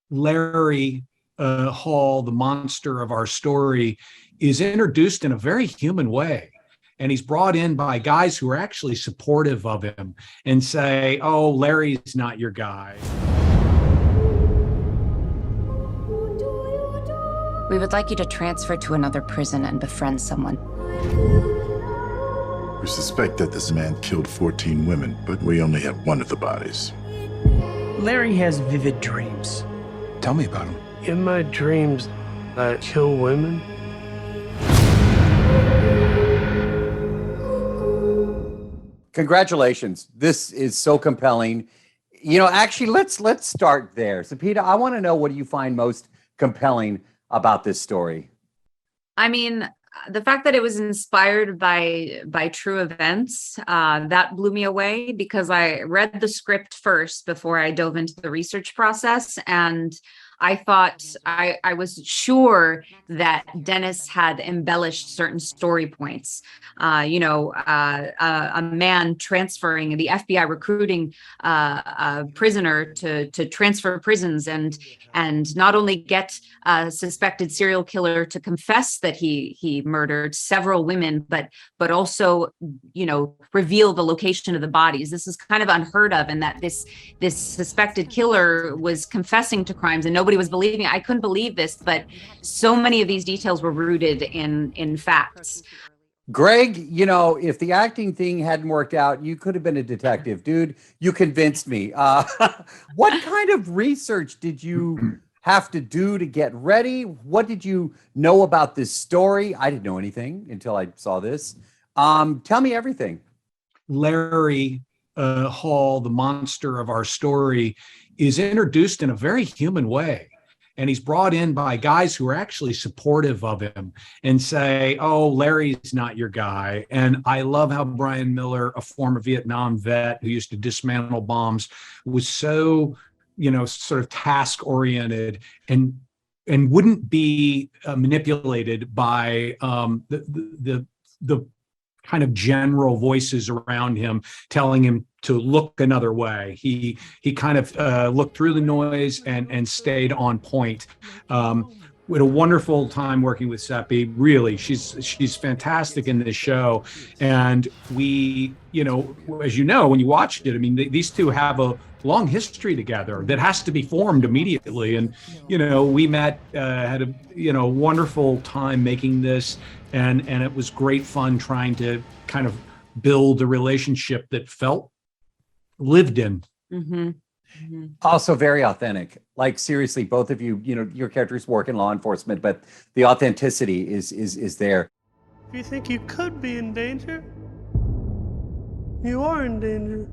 Larry Hall, the monster of our story, is introduced in a very human way. And he's brought in by guys who are actually supportive of him and say, oh, Larry's not your guy. We would like you to transfer to another prison and befriend someone. We suspect that this man killed 14 women, but we only have one of the bodies. Larry has vivid dreams. Tell me about him. In my dreams, I kill women. Congratulations. This is so compelling. You know, actually, let's start there. Sepideh, I want to know, what do you find most compelling about this story? I mean, the fact that it was inspired by true events, that blew me away, because I read the script first before I dove into the research process. And I thought, I was sure that Dennis had embellished certain story points. A man transferring, the FBI recruiting a prisoner to transfer prisons and not only get a suspected serial killer to confess that he murdered several women, but also, reveal the location of the bodies. This is kind of unheard of, and that this suspected killer was confessing to crimes and nobody was believing it. I couldn't believe this, but so many of these details were rooted in facts. Greg, if the acting thing hadn't worked out, you could have been a detective. Dude, you convinced me. What kind of research did you have to do to get ready? What did you know about this story? I didn't know anything until I saw this. Tell me everything. Larry Hall, the monster of our story, is introduced in a very human way. And he's brought in by guys who are actually supportive of him and say, oh, Larry's not your guy. And I love how Brian Miller, a former Vietnam vet who used to dismantle bombs, was so, sort of task oriented and wouldn't be manipulated by the kind of general voices around him telling him to look another way. He kind of looked through the noise and stayed on point. We had a wonderful time working with Seppi. Really, she's fantastic in this show. And we, as you know, when you watch it, I mean, these two have a long history together that has to be formed immediately. And, we met, had a, wonderful time making this. And it was great fun trying to kind of build a relationship that felt lived in. Mm-hmm. Mm-hmm. Also very authentic. Like, seriously, both of you, your characters work in law enforcement, but the authenticity is there. If you think you could be in danger, you are in danger.